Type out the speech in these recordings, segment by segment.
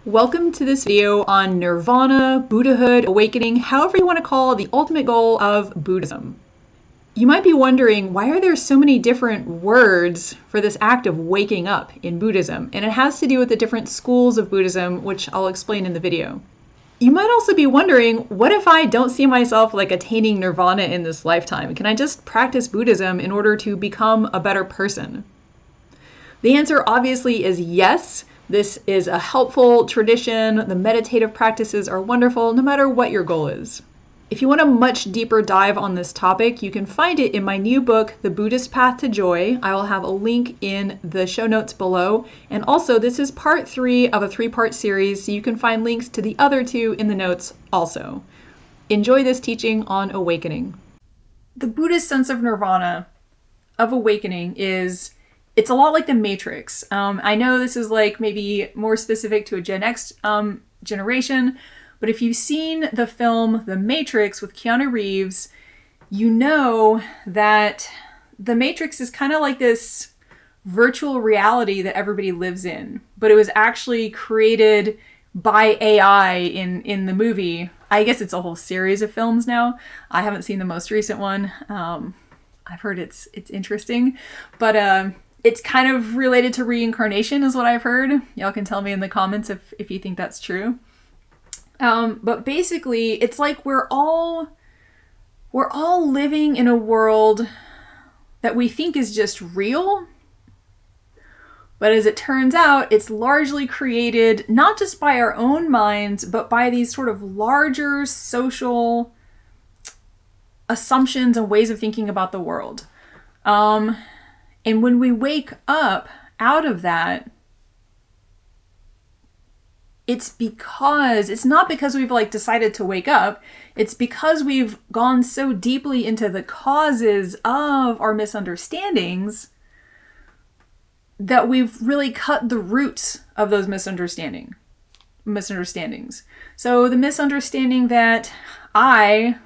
Welcome to this video on Nirvana, Buddhahood, awakening, however you want to call the ultimate goal of Buddhism. You might be wondering, why are there so many different words for this act of waking up in Buddhism? And it has to do with the different schools of Buddhism, which I'll explain in the video. You might also be wondering, what if I don't see myself like attaining nirvana in this lifetime? Can I just practice Buddhism in order to become a better person? The answer obviously is yes. This is a helpful tradition. The meditative practices are wonderful, no matter what your goal is. If you want a much deeper dive on this topic, you can find it in my new book, The Buddhist Path to Joy. I will have a link in the show notes below. And also, this is part 3 of a 3-part series, so you can find links to the other 2 in the notes also. Enjoy this teaching on awakening. The Buddhist sense of nirvana, of awakening, it's a lot like the Matrix. I know this is like maybe more specific to a Gen X generation, but if you've seen the film The Matrix with Keanu Reeves, you know that the Matrix is kind of like this virtual reality that everybody lives in, but it was actually created by AI in the movie. I guess it's a whole series of films now. I haven't seen the most recent one. I've heard it's interesting, but it's kind of related to reincarnation is what I've heard. Y'all can tell me in the comments if you think that's true. But basically, it's like we're all living in a world that we think is just real. But as it turns out, it's largely created not just by our own minds, but by these sort of larger social assumptions and ways of thinking about the world. And when we wake up out of that, it's not because we've like decided to wake up. It's because we've gone so deeply into the causes of our misunderstandings that we've really cut the roots of those misunderstandings. So the misunderstanding that I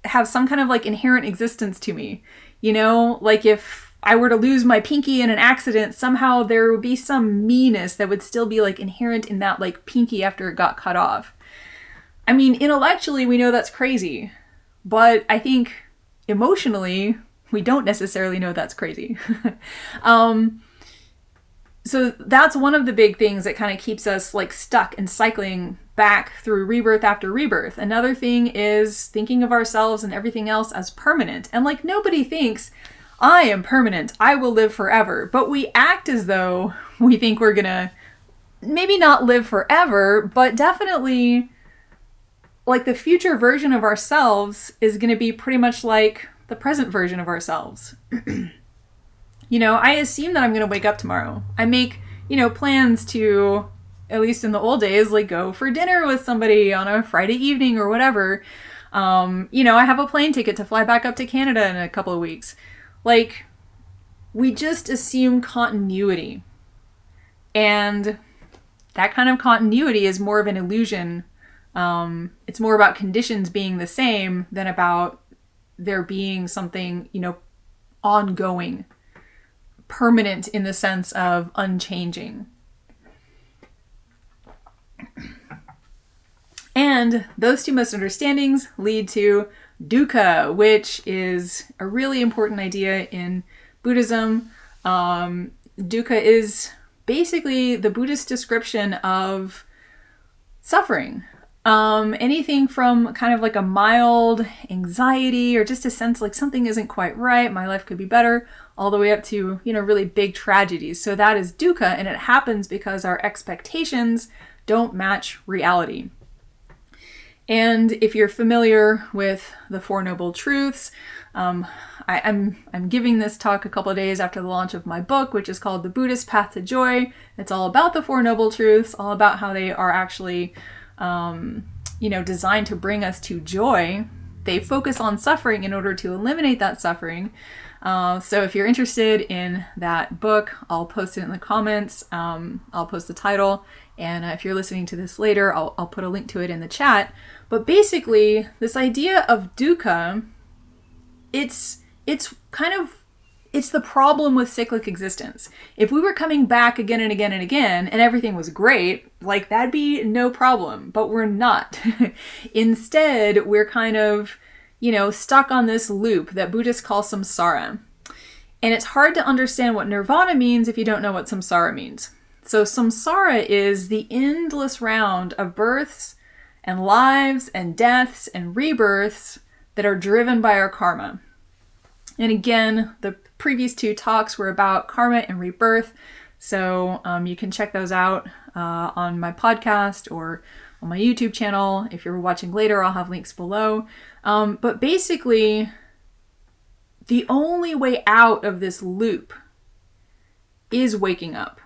have some kind of like inherent existence to me, like if I were to lose my pinky in an accident, somehow there would be some meanness that would still be like inherent in that like pinky after it got cut off. I mean, intellectually, we know that's crazy, but I think emotionally, we don't necessarily know that's crazy. So that's one of the big things that kind of keeps us like stuck and cycling back through rebirth after rebirth. Another thing is thinking of ourselves and everything else as permanent. And like nobody thinks, I am permanent, I will live forever. But we act as though we think we're gonna maybe not live forever, but definitely like the future version of ourselves is gonna be pretty much like the present version of ourselves. I assume that I'm gonna wake up tomorrow. I make, plans to, at least in the old days, like go for dinner with somebody on a Friday evening or whatever. I have a plane ticket to fly back up to Canada in a couple of weeks. Like, we just assume continuity. And that kind of continuity is more of an illusion. It's more about conditions being the same than about there being something, ongoing, permanent in the sense of unchanging. And those two misunderstandings lead to Dukkha, which is a really important idea in Buddhism. Dukkha is basically the Buddhist description of suffering. Anything from kind of like a mild anxiety or just a sense like something isn't quite right, my life could be better, all the way up to, really big tragedies. So that is Dukkha, and it happens because our expectations don't match reality. And if you're familiar with the Four Noble Truths, I'm giving this talk a couple of days after the launch of my book, which is called The Buddhist Path to Joy. It's all about the Four Noble Truths, all about how they are actually, designed to bring us to joy. They focus on suffering in order to eliminate that suffering. So if you're interested in that book, I'll post it in the comments. I'll post the title. And if you're listening to this later, I'll put a link to it in the chat. But basically, this idea of dukkha, it's kind of it's the problem with cyclic existence. If we were coming back again and again and again and everything was great, like that'd be no problem, but we're not. Instead, we're kind of, stuck on this loop that Buddhists call samsara. And it's hard to understand what nirvana means if you don't know what samsara means. So samsara is the endless round of births and lives and deaths and rebirths that are driven by our karma. And again, the previous 2 talks were about karma and rebirth. So you can check those out on my podcast or on my YouTube channel. If you're watching later, I'll have links below. But basically, the only way out of this loop is waking up.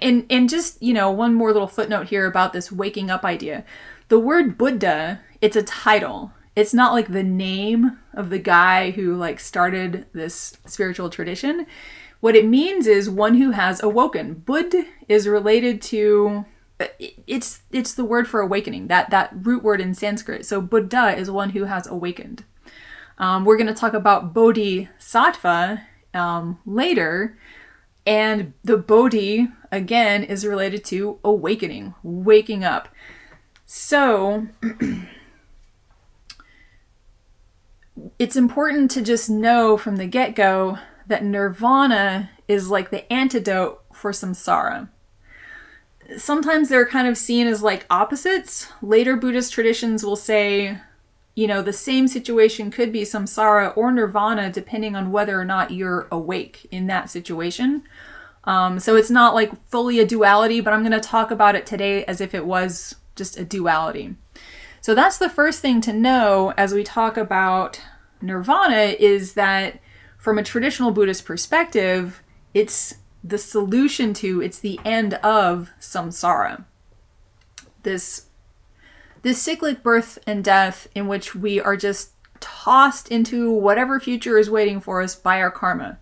And just, one more little footnote here about this waking up idea. The word Buddha, it's a title. It's not like the name of the guy who started this spiritual tradition. What it means is one who has awoken. Bud is related to, it's the word for awakening, that root word in Sanskrit. So Buddha is one who has awakened. We're going to talk about Bodhisattva later. And the Bodhi, again, is related to awakening, waking up. So it's important to just know from the get-go that nirvana is like the antidote for samsara. Sometimes they're kind of seen as opposites. Later Buddhist traditions will say, the same situation could be samsara or nirvana depending on whether or not you're awake in that situation. So it's not fully a duality, but I'm going to talk about it today as if it was just a duality. So that's the first thing to know as we talk about nirvana, is that from a traditional Buddhist perspective, it's the solution to, it's the end of samsara. This cyclic birth and death in which we are just tossed into whatever future is waiting for us by our karma.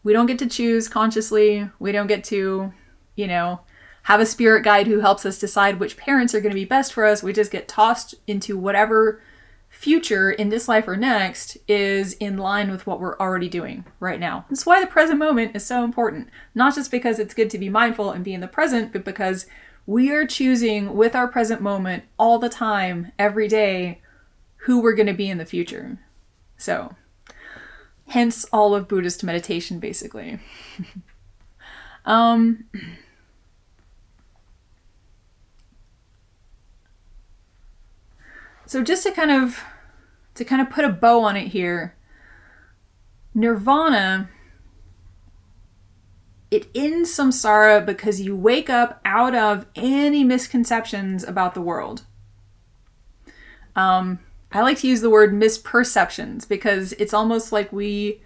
We don't get to choose consciously. We don't get to, have a spirit guide who helps us decide which parents are going to be best for us. We just get tossed into whatever future in this life or next is in line with what we're already doing right now. That's why the present moment is so important. Not just because it's good to be mindful and be in the present, but because we are choosing with our present moment all the time, every day, who we're going to be in the future. So, hence all of Buddhist meditation, basically. So just to kind of put a bow on it here, nirvana, it ends samsara because you wake up out of any misconceptions about the world. I like to use the word misperceptions because it's almost like we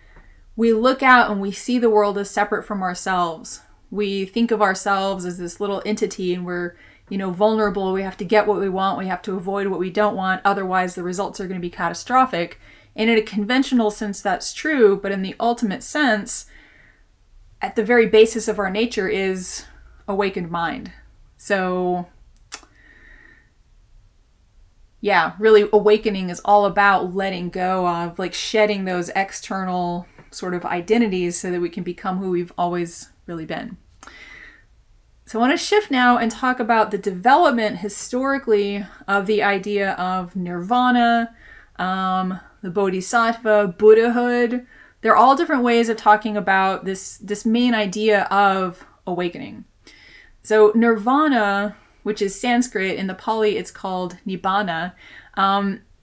look out and we see the world as separate from ourselves. We think of ourselves as this little entity, and we're, vulnerable. We have to get what we want. We have to avoid what we don't want. Otherwise, the results are going to be catastrophic. And in a conventional sense, that's true. But in the ultimate sense, at the very basis of our nature is awakened mind. So, yeah, really awakening is all about letting go of, shedding those external sort of identities so that we can become who we've always really been. So I want to shift now and talk about the development historically of the idea of nirvana, the Bodhisattva, Buddhahood. They're all different ways of talking about this main idea of awakening. So nirvana, which is Sanskrit, in the Pali it's called nibbana.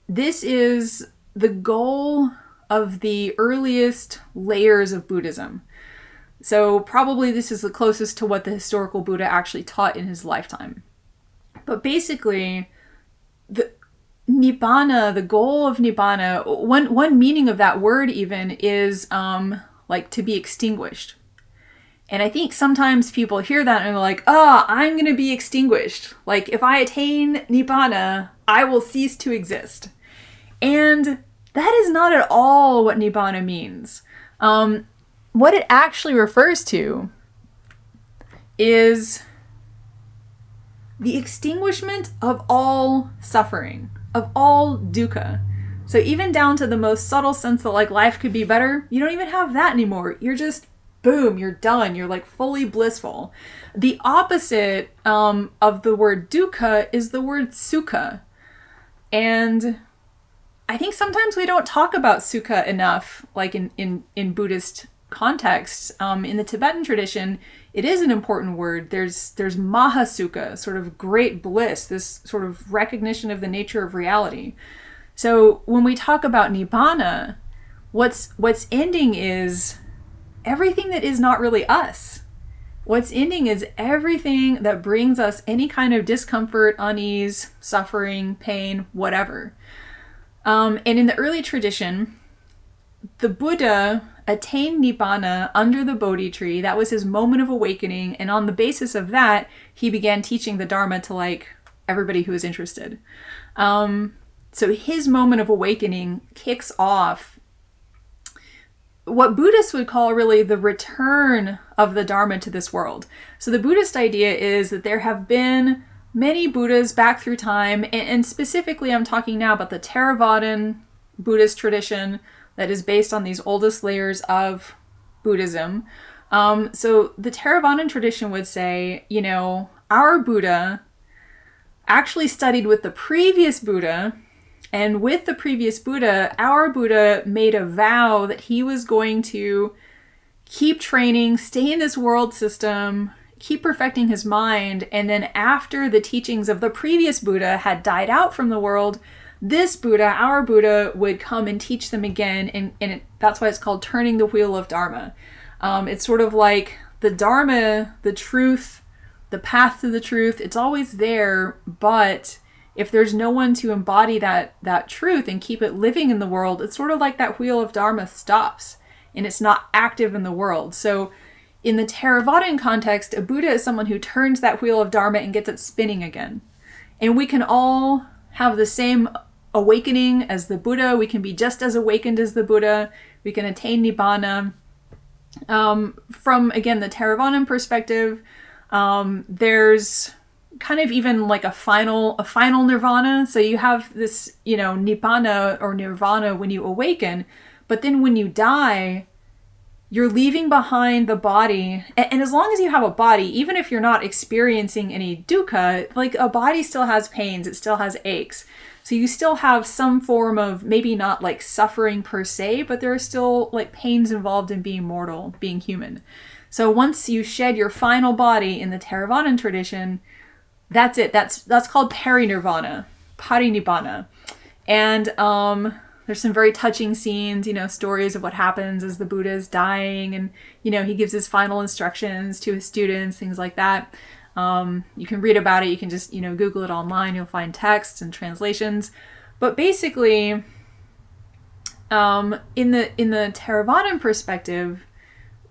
This is the goal of the earliest layers of Buddhism. So probably this is the closest to what the historical Buddha actually taught in his lifetime. But basically, the Nibbana, the goal of Nibbana, one meaning of that word even is to be extinguished. And I think sometimes people hear that and they're like, I'm going to be extinguished. If I attain Nibbana, I will cease to exist. And that is not at all what Nibbana means. What it actually refers to is the extinguishment of all suffering, of all dukkha. So even down to the most subtle sense that like life could be better, you don't even have that anymore. You're just, boom, you're done. You're like fully blissful. The opposite of the word dukkha is the word sukha. And I think sometimes we don't talk about sukha enough, like in Buddhist contexts. In the Tibetan tradition, it is an important word. There's mahasukha, sort of great bliss, this sort of recognition of the nature of reality. So when we talk about nibbana, what's ending is everything that is not really us. What's ending is everything that brings us any kind of discomfort, unease, suffering, pain, whatever. And in the early tradition, the Buddha attained Nibbana under the Bodhi tree. That was his moment of awakening. And on the basis of that, he began teaching the Dharma to like everybody who was interested. So his moment of awakening kicks off what Buddhists would call really the return of the Dharma to this world. So the Buddhist idea is that there have been many Buddhas back through time, and specifically I'm talking now about the Theravadan Buddhist tradition that is based on these oldest layers of Buddhism. So the Theravadan tradition would say, you know, our Buddha actually studied with the previous Buddha, and with the previous Buddha, our Buddha made a vow that he was going to keep training, stay in this world system, keep perfecting his mind, and then after the teachings of the previous Buddha had died out from the world, this Buddha, our Buddha, would come and teach them again, and that's why it's called turning the wheel of Dharma. It's sort of like the Dharma, the truth, the path to the truth, it's always there, but if there's no one to embody that truth and keep it living in the world, it's sort of like that wheel of Dharma stops and it's not active in the world. So in the Theravadan context, a Buddha is someone who turns that wheel of Dharma and gets it spinning again. And we can all have the same awakening as the Buddha. We can be just as awakened as the Buddha. We can attain Nibbana. From, again, the Theravadan perspective, there's kind of even like a final nirvana. So you have this, you know, nibbana or nirvana when you awaken, but then when you die, you're leaving behind the body. And as long as you have a body, even if you're not experiencing any dukkha, like a body still has pains, it still has aches. So you still have some form of maybe not like suffering per se, but there are still like pains involved in being mortal, being human. So once you shed your final body in the Theravadan tradition, that's it. That's called parinirvana, parinibbana. And there's some very touching scenes, you know, stories of what happens as the Buddha is dying, and, you know, he gives his final instructions to his students, things like that. You can read about it. You can just, you know, Google it online. You'll find texts and translations. But basically, in the Theravadan perspective,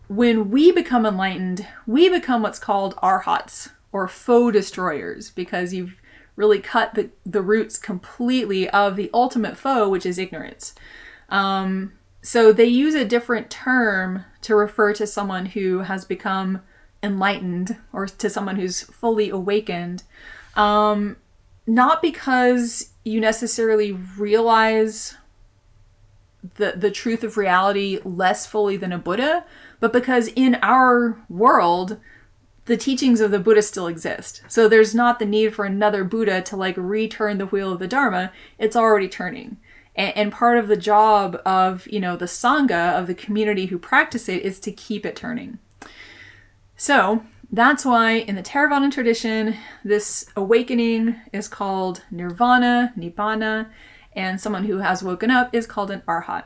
when we become enlightened, we become what's called arhats, or foe destroyers, because you've really cut the roots completely of the ultimate foe, which is ignorance. So they use a different term to refer to someone who has become enlightened, or to someone who's fully awakened, not because you necessarily realize the truth of reality less fully than a Buddha, but because in our world, the teachings of the Buddha still exist. So there's not the need for another Buddha to like return the wheel of the Dharma. It's already turning. And part of the job of, you know, the Sangha, of the community who practice it, is to keep it turning. So that's why in the Theravadan tradition, this awakening is called nirvana, nibbana, and someone who has woken up is called an arhat.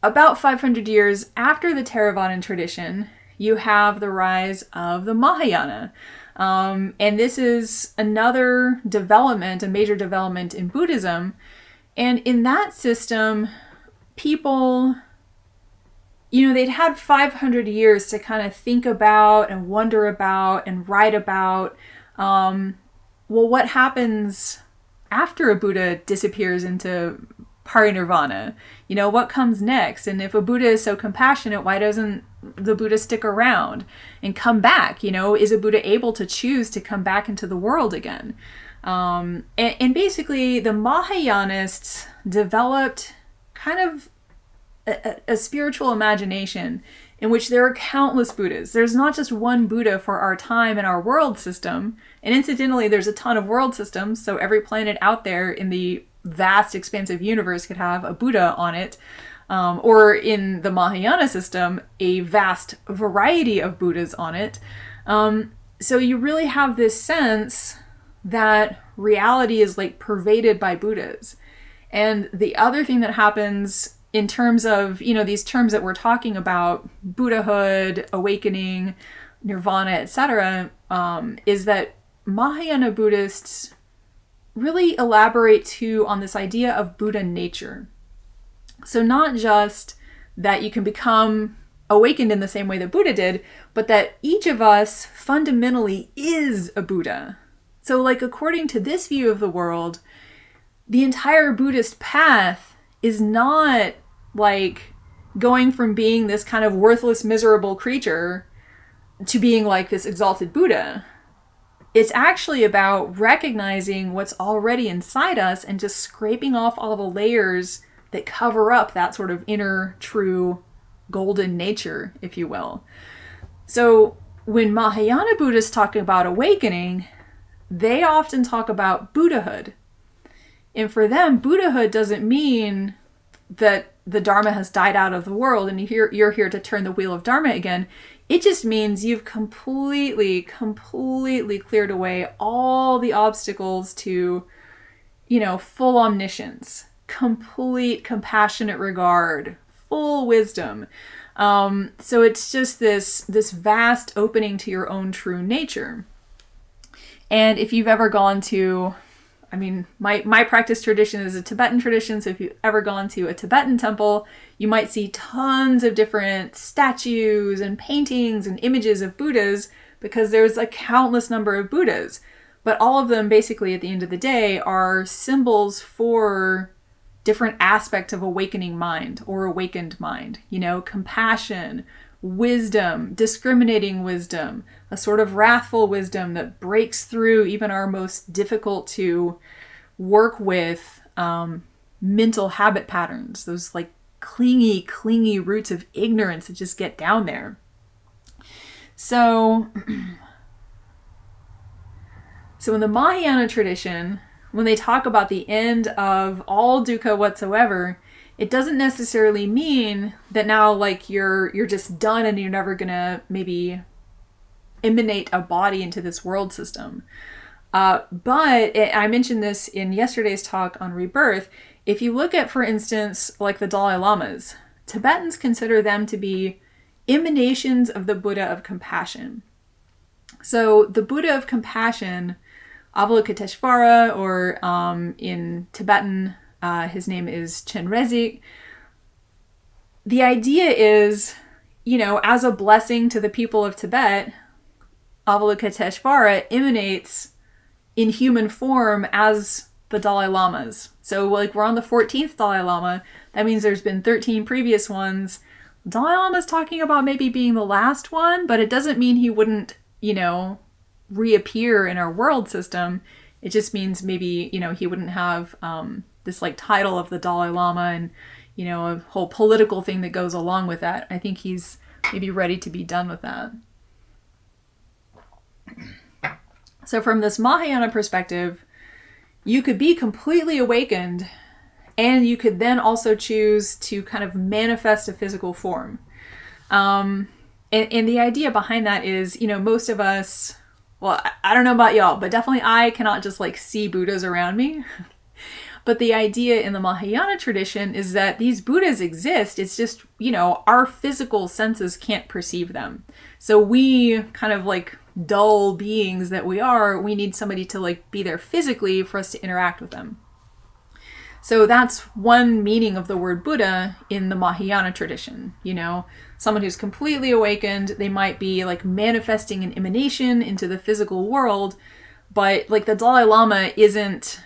About 500 years after the Theravadan tradition, you have the rise of the Mahayana. And this is another development, a major development in Buddhism. And in that system, people, you know, they'd had 500 years to kind of think about and wonder about and write about, well, what happens after a Buddha disappears into parinirvana? You know, what comes next? And if a Buddha is so compassionate, why doesn't the Buddha stick around and come back? You know, is a Buddha able to choose to come back into the world again? And basically, the Mahayanists developed kind of a spiritual imagination in which there are countless Buddhas. There's not just one Buddha for our time and our world system. And incidentally, there's a ton of world systems, so every planet out there in the vast, expansive universe could have a Buddha on it. Or in the Mahayana system, a vast variety of Buddhas on it. So you really have this sense that reality is like pervaded by Buddhas. And the other thing that happens in terms of, you know, these terms that we're talking about, Buddhahood, awakening, Nirvana, etc., is that Mahayana Buddhists really elaborate too on this idea of Buddha nature. So not just that you can become awakened in the same way that Buddha did, but that each of us fundamentally is a Buddha. So like according to this view of the world, the entire Buddhist path is not like going from being this kind of worthless, miserable creature to being like this exalted Buddha. It's actually about recognizing what's already inside us and just scraping off all the layers that cover up that sort of inner, true, golden nature, if you will. So when Mahayana Buddhists talk about awakening, they often talk about Buddhahood. And for them, Buddhahood doesn't mean that the Dharma has died out of the world and you're here to turn the wheel of Dharma again. It just means you've completely cleared away all the obstacles to, you know, full omniscience, complete compassionate regard, full wisdom. So it's just this vast opening to your own true nature. And if you've ever gone to, I mean, my practice tradition is a Tibetan tradition, so if you've ever gone to a Tibetan temple, you might see tons of different statues and paintings and images of Buddhas because there's a countless number of Buddhas. But all of them basically at the end of the day are symbols for different aspects of awakening mind or awakened mind. You know, compassion, wisdom, discriminating wisdom, a sort of wrathful wisdom that breaks through even our most difficult to work with mental habit patterns, those like clingy roots of ignorance that just get down there. So in the Mahayana tradition, when they talk about the end of all dukkha whatsoever, it doesn't necessarily mean that now like you're just done and you're never gonna maybe emanate a body into this world system. I mentioned this in yesterday's talk on rebirth. If you look at, for instance, like the Dalai Lamas, Tibetans consider them to be emanations of the Buddha of compassion. So the Buddha of compassion, Avalokiteshvara, or in Tibetan, his name is Chenrezig. The idea is, you know, as a blessing to the people of Tibet, Avalokiteshvara emanates in human form as the Dalai Lamas. So like we're on the 14th Dalai Lama. That means there's been 13 previous ones. Dalai Lama's talking about maybe being the last one, but it doesn't mean he wouldn't, you know, reappear in our world system. It just means maybe, you know, he wouldn't have this like title of the Dalai Lama and, you know, a whole political thing that goes along with that. I think he's maybe ready to be done with that. So from this Mahayana perspective, you could be completely awakened and you could then also choose to kind of manifest a physical form. And the idea behind that is, you know, most of us, well, I don't know about y'all, but definitely I cannot just like see Buddhas around me. But the idea in the Mahayana tradition is that these Buddhas exist. It's just, you know, our physical senses can't perceive them. So we kind of like dull beings that we are, we need somebody to like be there physically for us to interact with them. So that's one meaning of the word Buddha in the Mahayana tradition. You know, someone who's completely awakened, they might be like manifesting an emanation into the physical world, but like the Dalai Lama isn't,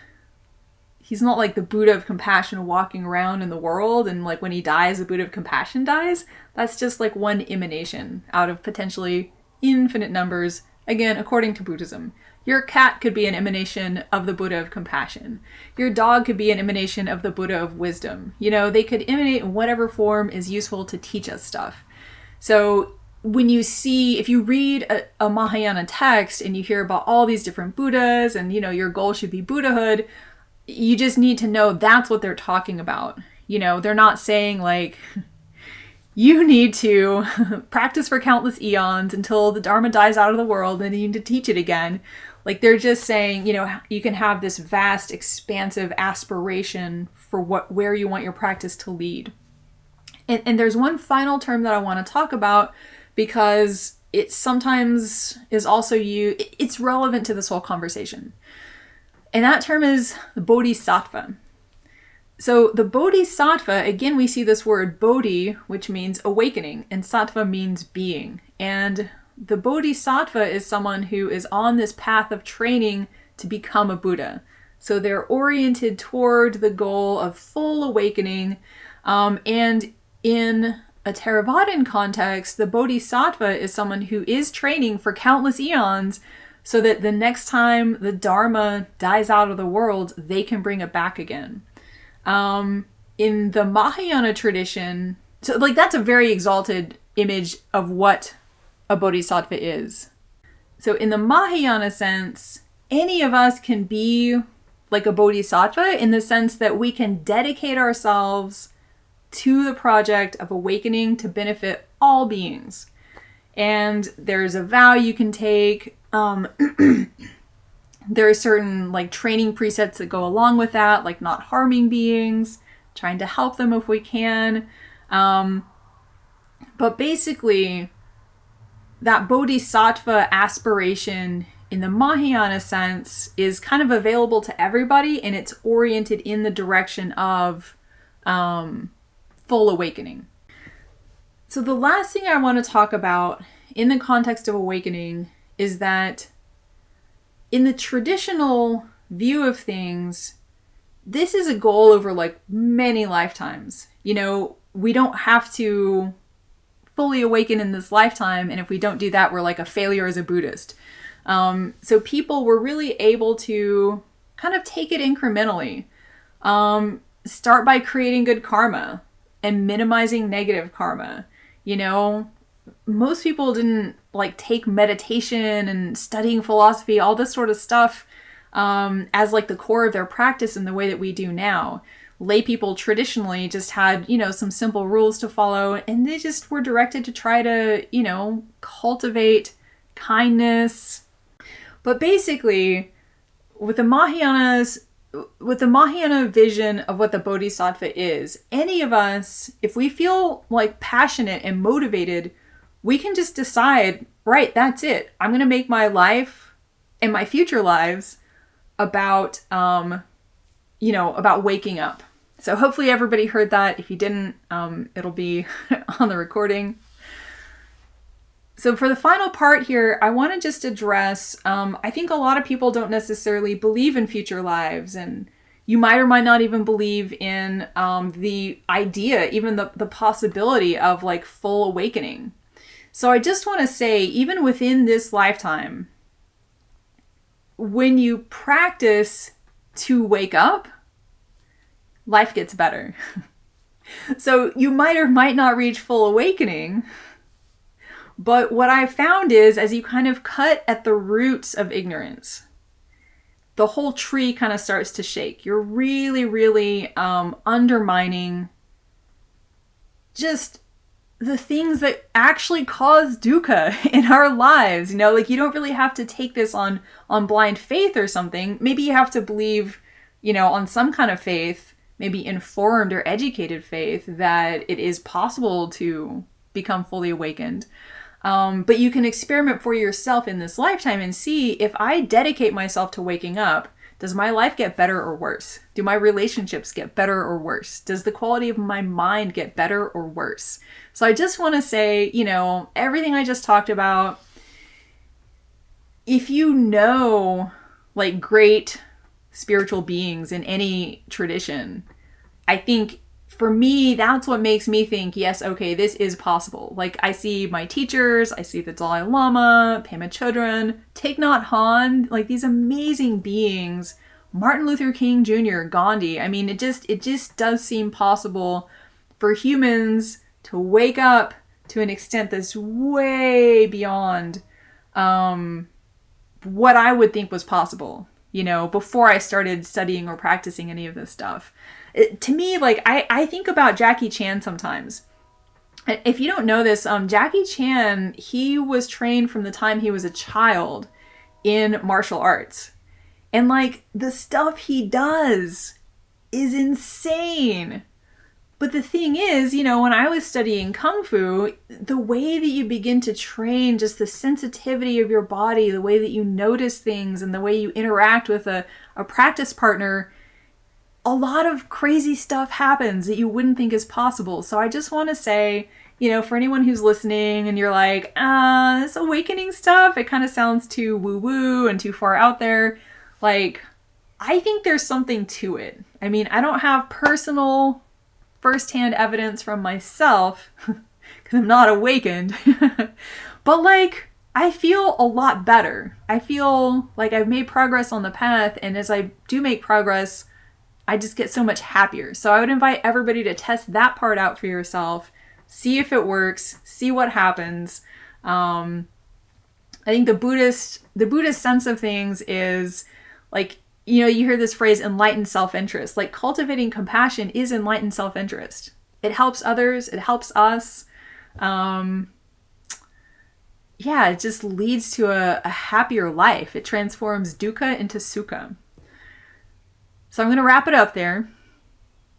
he's not like the Buddha of compassion walking around in the world, and like when he dies, the Buddha of compassion dies. That's just like one emanation out of potentially infinite numbers, again, according to Buddhism. Your cat could be an emanation of the Buddha of compassion. Your dog could be an emanation of the Buddha of wisdom. You know, they could emanate in whatever form is useful to teach us stuff. So when you see, if you read a Mahayana text and you hear about all these different Buddhas and, you know, your goal should be Buddhahood, you just need to know that's what they're talking about. You know, they're not saying like, you need to practice for countless eons until the Dharma dies out of the world and you need to teach it again. Like they're just saying, you know, you can have this vast, expansive aspiration for where you want your practice to lead. And there's one final term that I want to talk about because it sometimes is also it's relevant to this whole conversation. And that term is the Bodhisattva. So the Bodhisattva, again, we see this word Bodhi, which means awakening, and Sattva means being. And the Bodhisattva is someone who is on this path of training to become a Buddha. So they're oriented toward the goal of full awakening. And in a Theravadan context, the Bodhisattva is someone who is training for countless eons so that the next time the Dharma dies out of the world, they can bring it back again. In the Mahayana tradition, so like that's a very exalted image of what a bodhisattva is. So in the Mahayana sense, any of us can be like a bodhisattva in the sense that we can dedicate ourselves to the project of awakening to benefit all beings. And there's a vow you can take. There are certain like training precepts that go along with that, like not harming beings, trying to help them if we can. But basically, that bodhisattva aspiration in the Mahayana sense is kind of available to everybody, and it's oriented in the direction of full awakening. So the last thing I want to talk about in the context of awakening is that in the traditional view of things, this is a goal over like many lifetimes. You know, we don't have to fully awaken in this lifetime, and if we don't do that, we're like a failure as a Buddhist. So people were really able to kind of take it incrementally. Start by creating good karma and minimizing negative karma. You know, most people didn't like take meditation and studying philosophy, all this sort of stuff, as like the core of their practice in the way that we do now. Lay people traditionally just had, you know, some simple rules to follow, and they just were directed to try to, you know, cultivate kindness. But basically, with the Mahayana vision of what the Bodhisattva is, any of us, if we feel like passionate and motivated, we can just decide, right, that's it. I'm going to make my life and my future lives about, about waking up. So hopefully everybody heard that. If you didn't, it'll be on the recording. So for the final part here, I want to just address, I think a lot of people don't necessarily believe in future lives, and you might or might not even believe in the idea, even the possibility of like full awakening. So I just want to say, even within this lifetime, when you practice to wake up, life gets better. So you might or might not reach full awakening, but what I've found is as you kind of cut at the roots of ignorance, the whole tree kind of starts to shake. You're really, really undermining just the things that actually cause dukkha in our lives. You know, like you don't really have to take this on blind faith or something. Maybe you have to believe, you know, on some kind of faith, maybe informed or educated faith, that it is possible to become fully awakened. But you can experiment for yourself in this lifetime and see, if I dedicate myself to waking up, does my life get better or worse? Do my relationships get better or worse? Does the quality of my mind get better or worse? So I just want to say, you know, everything I just talked about, if you know like great spiritual beings in any tradition, I think for me, that's what makes me think, yes, okay, this is possible. Like, I see my teachers, I see the Dalai Lama, Pema Chodron, Thich Nhat Hanh, like these amazing beings, Martin Luther King Jr., Gandhi. I mean, it just does seem possible for humans to wake up to an extent that's way beyond what I would think was possible, before I started studying or practicing any of this stuff. To me, like, I think about Jackie Chan sometimes. If you don't know this, Jackie Chan, he was trained from the time he was a child in martial arts. And, like, the stuff he does is insane. But the thing is, when I was studying Kung Fu, the way that you begin to train just the sensitivity of your body, the way that you notice things, and the way you interact with a practice partner, a lot of crazy stuff happens that you wouldn't think is possible. So I just want to say, for anyone who's listening and you're like, this awakening stuff, it kind of sounds too woo-woo and too far out there. Like, I think there's something to it. I mean, I don't have personal firsthand evidence from myself because I'm not awakened. But like, I feel a lot better. I feel like I've made progress on the path. And as I do make progress, I just get so much happier. So I would invite everybody to test that part out for yourself. See if it works. See what happens. I think the Buddhist sense of things is like, you hear this phrase, enlightened self-interest. Like, cultivating compassion is enlightened self-interest. It helps others. It helps us. It just leads to a happier life. It transforms dukkha into sukha. So I'm going to wrap it up there.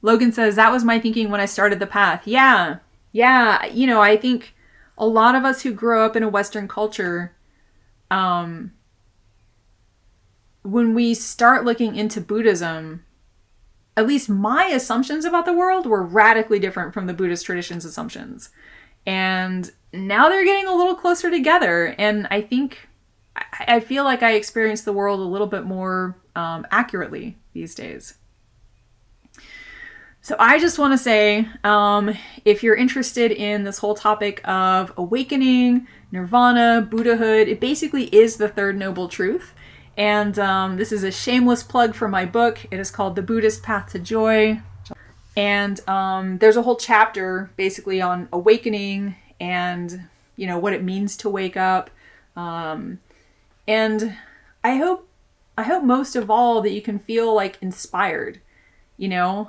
Logan says, that was my thinking when I started the path. Yeah. I think a lot of us who grow up in a Western culture, when we start looking into Buddhism, at least my assumptions about the world were radically different from the Buddhist tradition's assumptions. And now they're getting a little closer together. And I feel like I experience the world a little bit more accurately these days. So I just want to say, if you're interested in this whole topic of awakening, nirvana, Buddhahood, it basically is the third noble truth. And this is a shameless plug for my book. It is called The Buddhist Path to Joy. And there's a whole chapter basically on awakening and, what it means to wake up. And I hope most of all that you can feel like inspired, Deanna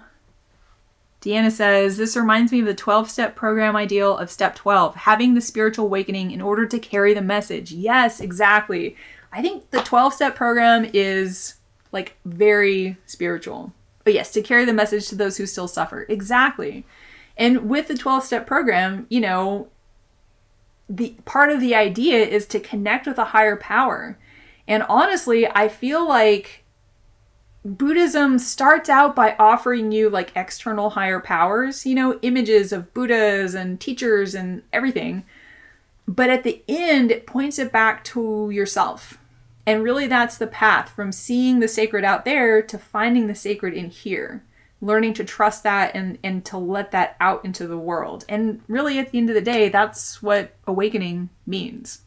says, this reminds me of the 12-step program ideal of step 12, having the spiritual awakening in order to carry the message. Yes, exactly. I think the 12-step program is like very spiritual. But yes, to carry the message to those who still suffer. Exactly. And with the 12-step program, the part of the idea is to connect with a higher power. And honestly, I feel like Buddhism starts out by offering you like external higher powers, images of Buddhas and teachers and everything. But at the end, it points it back to yourself. And really that's the path from seeing the sacred out there to finding the sacred in here, learning to trust that and to let that out into the world. And really at the end of the day, that's what awakening means.